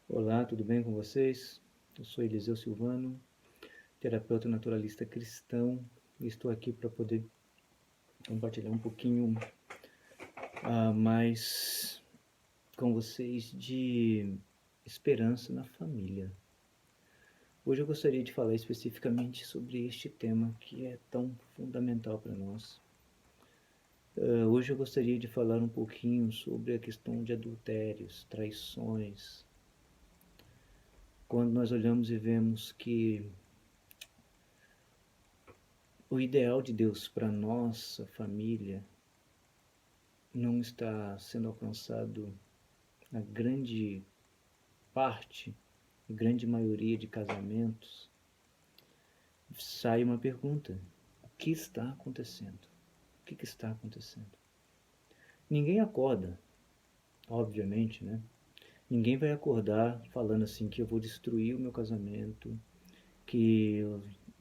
Olá, tudo bem com vocês? Eu sou Eliseu Silvano, terapeuta naturalista cristão, e estou aqui para poder compartilhar um pouquinho mais com vocês de esperança na família. Hoje eu gostaria de falar especificamente sobre este tema que é tão fundamental para nós. Hoje eu gostaria de falar um pouquinho sobre a questão de adultérios, traições. Quando nós olhamos e vemos que o ideal de Deus para nossa família não está sendo alcançado na grande parte, a grande maioria de casamentos, sai uma pergunta: o que está acontecendo? O que está acontecendo? Ninguém acorda, obviamente, né? Ninguém vai acordar falando assim que eu vou destruir o meu casamento, que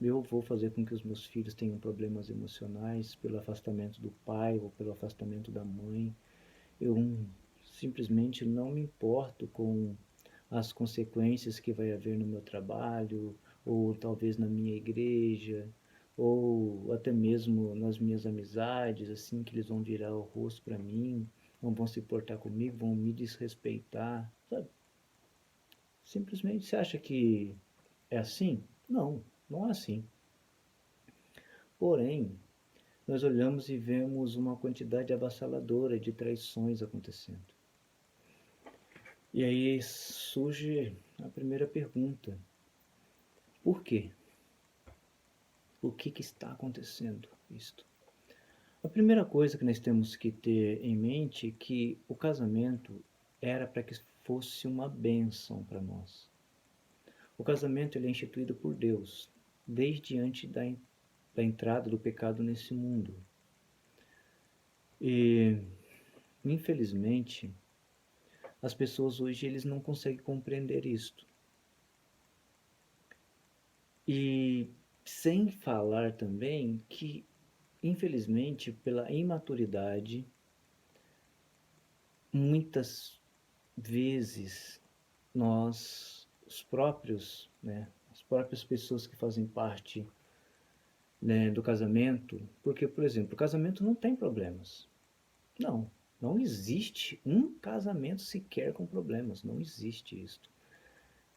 eu vou fazer com que os meus filhos tenham problemas emocionais pelo afastamento do pai ou pelo afastamento da mãe. Eu simplesmente não me importo com as consequências que vai haver no meu trabalho, ou talvez na minha igreja, ou até mesmo nas minhas amizades, assim que eles vão virar o rosto para mim, não vão se portar comigo, vão me desrespeitar, sabe? Simplesmente você acha que é assim? Não, não é assim. Porém, nós olhamos e vemos uma quantidade avassaladora de traições acontecendo. E aí surge a primeira pergunta: por quê? O que está acontecendo isto? A primeira coisa que nós temos que ter em mente é que o casamento era para que fosse uma bênção para nós. O casamento ele é instituído por Deus desde antes da entrada do pecado nesse mundo. E, infelizmente, as pessoas hoje eles não conseguem compreender isto. E sem falar também que, infelizmente, pela imaturidade, muitas vezes nós, as próprias pessoas que fazem parte, né, do casamento, porque, por exemplo, o casamento não tem problemas. Não, não existe um casamento sequer com problemas, não existe isso.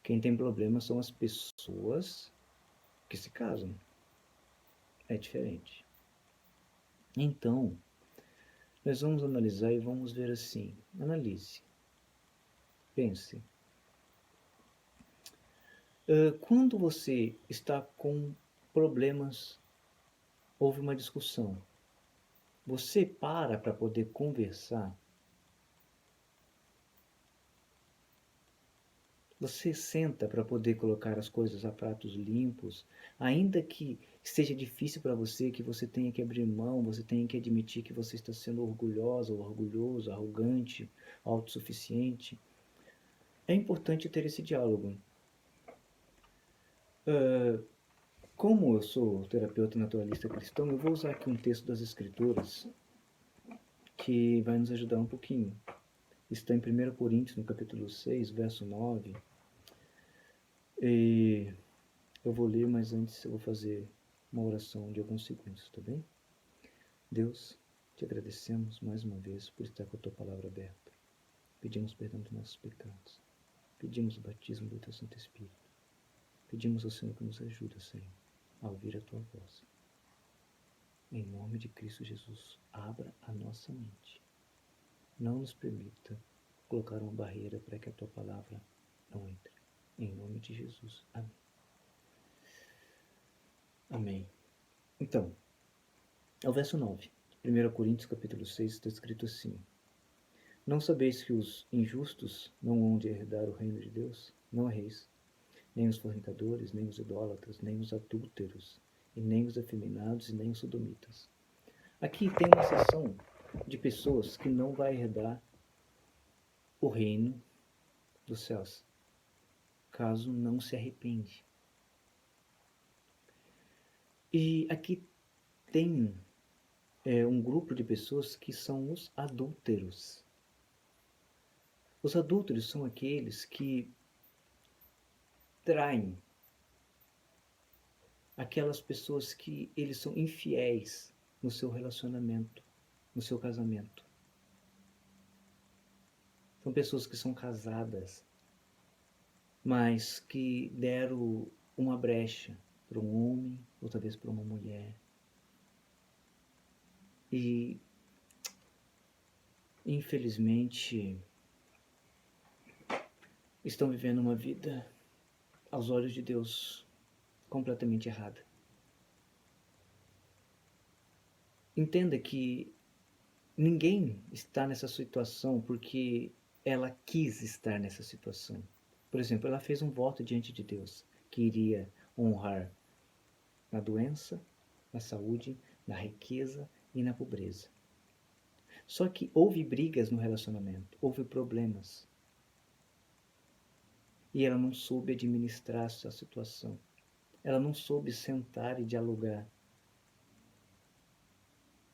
Quem tem problemas são as pessoas que se casam. É diferente. Então, nós vamos analisar e vamos ver assim. Analise. Pense. Quando você está com problemas, houve uma discussão, você para poder conversar, você senta para poder colocar as coisas a pratos limpos, ainda que seja difícil para você, que você tenha que abrir mão, você tenha que admitir que você está sendo orgulhosa ou orgulhoso, arrogante, autossuficiente. É importante ter esse diálogo. Como eu sou terapeuta naturalista cristão, eu vou usar aqui um texto das Escrituras que vai nos ajudar um pouquinho. Está em 1 Coríntios, no capítulo 6, verso 9. E eu vou ler, mas antes eu vou fazer uma oração de alguns segundos, tá bem? Deus, te agradecemos mais uma vez por estar com a tua palavra aberta. Pedimos perdão dos nossos pecados. Pedimos o batismo do teu Santo Espírito. Pedimos ao Senhor que nos ajude, Senhor, a ouvir a tua voz. Em nome de Cristo Jesus, abra a nossa mente. Não nos permita colocar uma barreira para que a tua palavra não entre. Em nome de Jesus. Amém. Amém. Então, é o verso 9. 1 Coríntios capítulo 6 está escrito assim: não sabeis que os injustos não hão de herdar o reino de Deus? Não erreis. Nem os fornicadores, nem os idólatras, nem os adúlteros, e nem os afeminados, e nem os sodomitas. Aqui tem uma seção de pessoas que não vai herdar o reino dos céus, caso não se arrepende. E aqui tem um grupo de pessoas que são os adúlteros. Os adúlteros são aqueles que traem aquelas pessoas que eles são infiéis no seu relacionamento, no seu casamento. São pessoas que são casadas, mas que deram uma brecha para um homem, ou talvez para uma mulher. E, infelizmente, estão vivendo uma vida, aos olhos de Deus, completamente errada. Entenda que ninguém está nessa situação porque ela quis estar nessa situação. Por exemplo, ela fez um voto diante de Deus que iria honrar na doença, na saúde, na riqueza e na pobreza. Só que houve brigas no relacionamento, houve problemas. E ela não soube administrar essa situação. Ela não soube sentar e dialogar.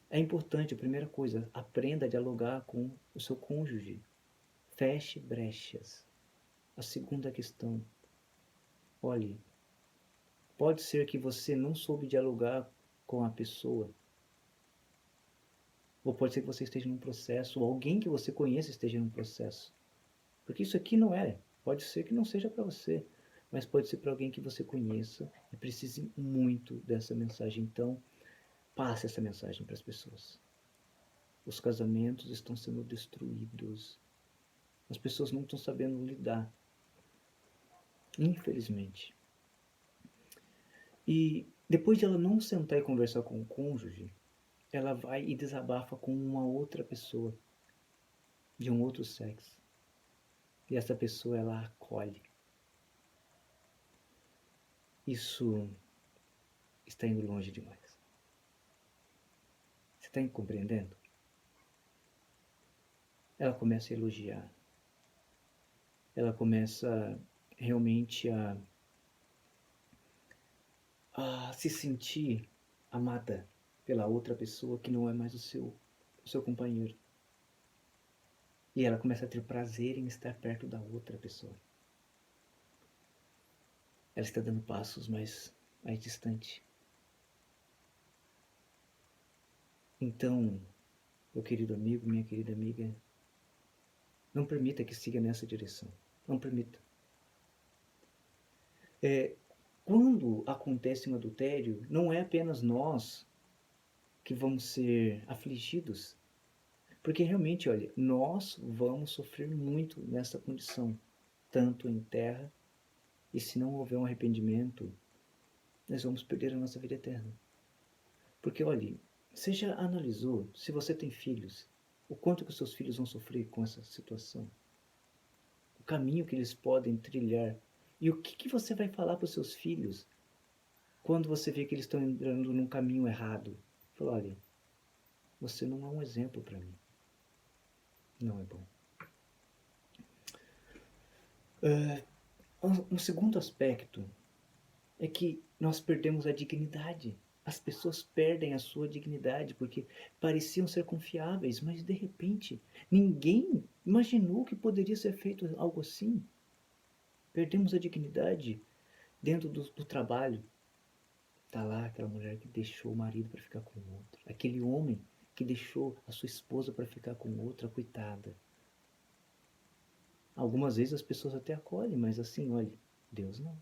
É importante, a primeira coisa, aprenda a dialogar com o seu cônjuge. Feche brechas. A segunda questão, olhe, pode ser que você não soube dialogar com a pessoa. Ou pode ser que você esteja num processo, ou alguém que você conheça esteja num processo. Porque isso aqui não é. Pode ser que não seja para você, mas pode ser para alguém que você conheça e precise muito dessa mensagem. Então, passe essa mensagem para as pessoas. Os casamentos estão sendo destruídos. As pessoas não estão sabendo lidar. Infelizmente. E depois de ela não sentar e conversar com o cônjuge, ela vai e desabafa com uma outra pessoa, de um outro sexo. E essa pessoa, ela acolhe. Isso está indo longe demais. Você está compreendendo? Ela começa a elogiar. Ela começa realmente a se sentir amada pela outra pessoa que não é mais o seu companheiro. E ela começa a ter prazer em estar perto da outra pessoa. Ela está dando passos mais distante. Então, meu querido amigo, minha querida amiga, não permita que siga nessa direção. Não permita. Quando acontece um adultério, não é apenas nós que vamos ser afligidos. Porque realmente, olha, nós vamos sofrer muito nessa condição, tanto em terra, e se não houver um arrependimento, nós vamos perder a nossa vida eterna. Porque, olha, você já analisou, se você tem filhos, o quanto que os seus filhos vão sofrer com essa situação? O caminho que eles podem trilhar. E o que você vai falar para os seus filhos quando você vê que eles estão entrando num caminho errado? Fala, olha, você não é um exemplo para mim. Não é bom. Um segundo aspecto é que nós perdemos a dignidade. As pessoas perdem a sua dignidade porque pareciam ser confiáveis, mas de repente ninguém imaginou que poderia ser feito algo assim. Perdemos a dignidade dentro do trabalho. Tá lá aquela mulher que deixou o marido para ficar com outro. Aquele homem que deixou a sua esposa para ficar com outra, coitada. Algumas vezes as pessoas até acolhem, mas assim, olha, Deus não.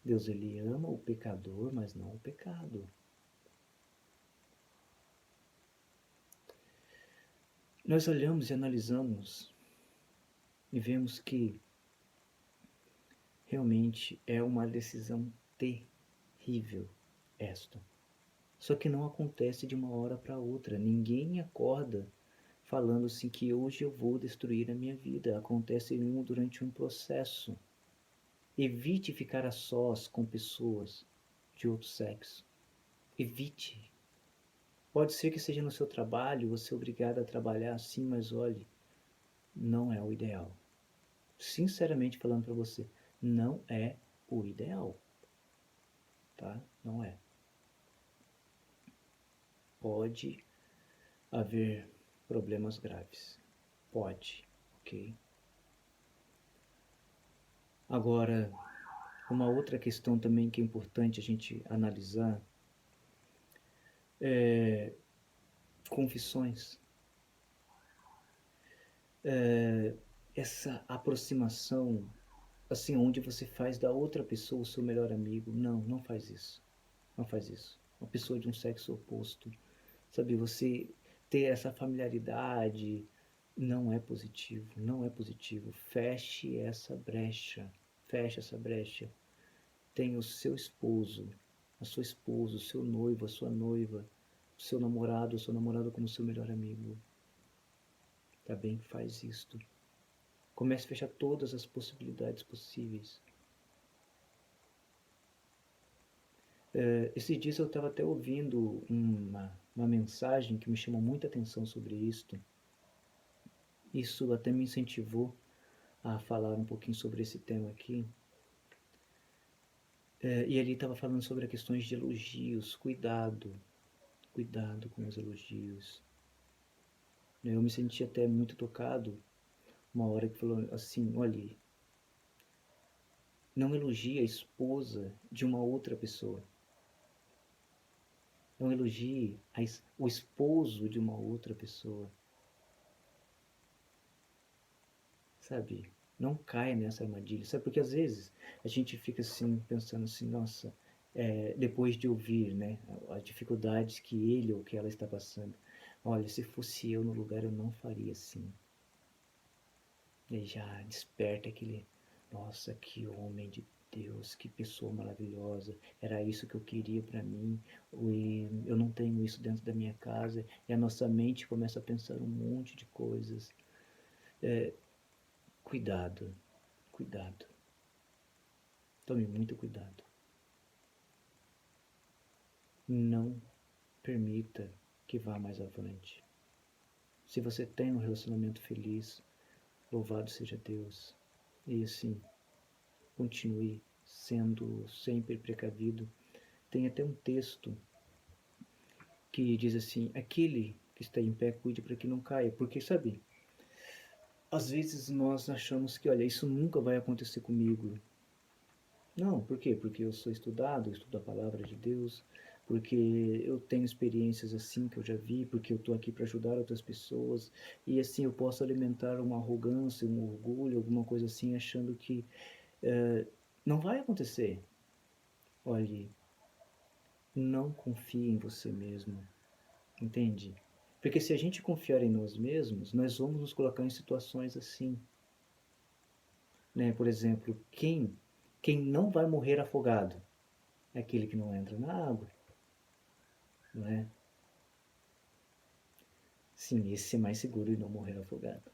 Deus, ele ama o pecador, mas não o pecado. Nós olhamos e analisamos e vemos que realmente é uma decisão terrível esta. Só que não acontece de uma hora para outra. Ninguém acorda falando assim que hoje eu vou destruir a minha vida. Acontece durante um processo. Evite ficar a sós com pessoas de outro sexo. Evite. Pode ser que seja no seu trabalho, você é obrigado a trabalhar assim, mas olhe, não é o ideal. Sinceramente falando para você, não é o ideal. Tá? Não é. Pode haver problemas graves. Pode, ok? Agora, uma outra questão também que é importante a gente analisar é confissões. Essa aproximação, assim, onde você faz da outra pessoa o seu melhor amigo. Não, não faz isso. Não faz isso. Uma pessoa de um sexo oposto. Sabe, você ter essa familiaridade não é positivo, não é positivo. Feche essa brecha, feche essa brecha. Tem o seu esposo, a sua esposa, o seu noivo, a sua noiva, o seu namorado, a sua namorada como seu melhor amigo. Tá bem? Faz isto. Comece a fechar todas as possibilidades possíveis. Esses dias eu estava até ouvindo uma mensagem que me chamou muita atenção sobre isto. Isso até me incentivou a falar um pouquinho sobre esse tema aqui. E ele estava falando sobre as questões de elogios. Cuidado, cuidado com os elogios. Eu me senti até muito tocado uma hora que falou assim, olha, não elogie a esposa de uma outra pessoa. Não elogie o esposo de uma outra pessoa. Sabe? Não caia nessa armadilha. Sabe? Porque às vezes a gente fica assim, pensando assim, nossa, depois de ouvir, né, as dificuldades que ele ou que ela está passando. Olha, se fosse eu no lugar, eu não faria assim. E já desperta aquele, nossa, que homem de Deus, que pessoa maravilhosa. Era isso que eu queria para mim. E eu não tenho isso dentro da minha casa. E a nossa mente começa a pensar um monte de coisas. Cuidado, cuidado. Tome muito cuidado. Não permita que vá mais avante. Se você tem um relacionamento feliz, louvado seja Deus. E assim, continue sendo sempre precavido. Tem até um texto que diz assim: aquele que está em pé, cuide para que não caia. Porque, sabe, às vezes nós achamos que, olha, isso nunca vai acontecer comigo. Não, por quê? Porque eu sou estudado, eu estudo a palavra de Deus, porque eu tenho experiências assim que eu já vi, porque eu estou aqui para ajudar outras pessoas, e assim eu posso alimentar uma arrogância, um orgulho, alguma coisa assim, achando que não vai acontecer. Olhe, não confie em você mesmo, entende? Porque se a gente confiar em nós mesmos, nós vamos nos colocar em situações assim, né? Por exemplo, quem não vai morrer afogado é aquele que não entra na água, não é? Sim, esse é mais seguro e não morrer afogado.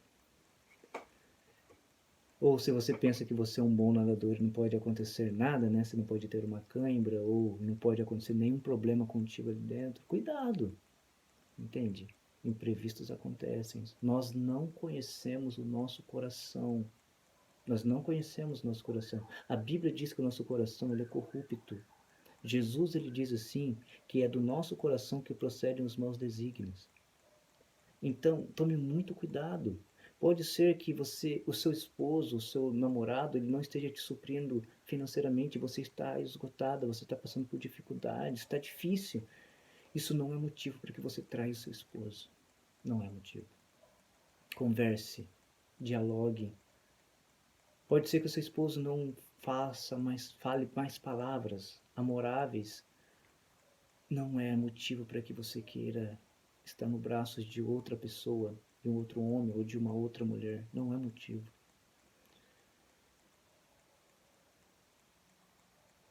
Ou se você pensa que você é um bom nadador e não pode acontecer nada, né? Você não pode ter uma cãibra ou não pode acontecer nenhum problema contigo ali dentro. Cuidado, entende? Imprevistos acontecem. Nós não conhecemos o nosso coração. Nós não conhecemos o nosso coração. A Bíblia diz que o nosso coração ele é corrupto. Jesus ele diz assim que é do nosso coração que procedem os maus desígnios. Então, tome muito cuidado. Pode ser que você, o seu esposo, o seu namorado, ele não esteja te suprindo financeiramente, você está esgotada, você está passando por dificuldades, está difícil. Isso não é motivo para que você traia o seu esposo. Não é motivo. Converse, dialogue. Pode ser que o seu esposo não fale mais palavras amoráveis. Não é motivo para que você queira estar no braços de outra pessoa, de um outro homem ou de uma outra mulher. Não é motivo.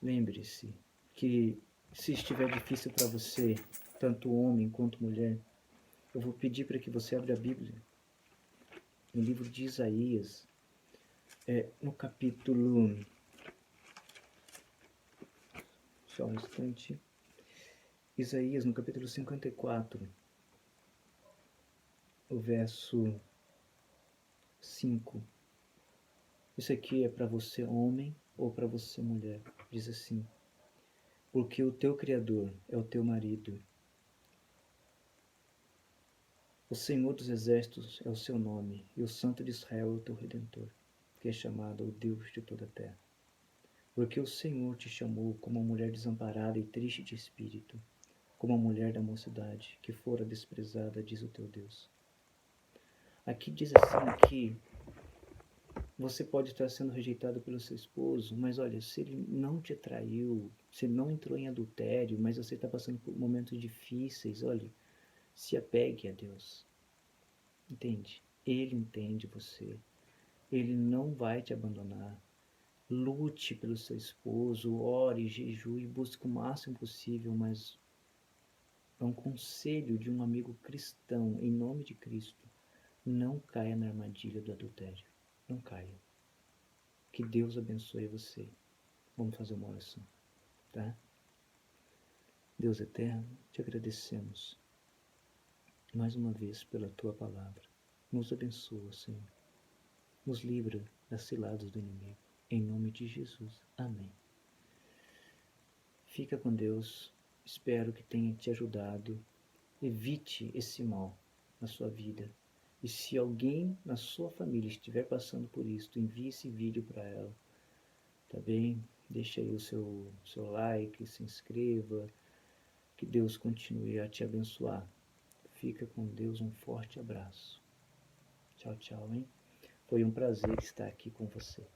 Lembre-se que se estiver difícil para você, tanto homem quanto mulher, eu vou pedir para que você abra a Bíblia, no livro de Isaías, no capítulo. Só um instante. Isaías, no capítulo 54, o verso 5. Isso aqui é para você, homem, ou para você, mulher. Diz assim: porque o teu Criador é o teu marido. O Senhor dos Exércitos é o seu nome, e o Santo de Israel é o teu Redentor. que é chamado o Deus de toda a terra. Porque o Senhor te chamou como uma mulher desamparada e triste de espírito, como a mulher da mocidade, que fora desprezada, diz o teu Deus. Aqui diz assim que você pode estar sendo rejeitado pelo seu esposo, mas olha, se ele não te traiu, se ele não entrou em adultério, mas você está passando por momentos difíceis, olha, se apegue a Deus. Entende? Ele entende você. Ele não vai te abandonar. Lute pelo seu esposo, ore, jejue, busque o máximo possível, mas é um conselho de um amigo cristão, em nome de Cristo. Não caia na armadilha do adultério. Não caia. Que Deus abençoe você. Vamos fazer uma oração, tá? Deus eterno, te agradecemos mais uma vez pela tua palavra. Nos abençoa, Senhor. Nos livra das ciladas do inimigo. Em nome de Jesus. Amém. Fica com Deus. Espero que tenha te ajudado. Evite esse mal na sua vida. E se alguém na sua família estiver passando por isso, envie esse vídeo para ela. Tá bem? Deixa aí o seu like, se inscreva. Que Deus continue a te abençoar. Fica com Deus, um forte abraço. Tchau, tchau, hein? Foi um prazer estar aqui com você.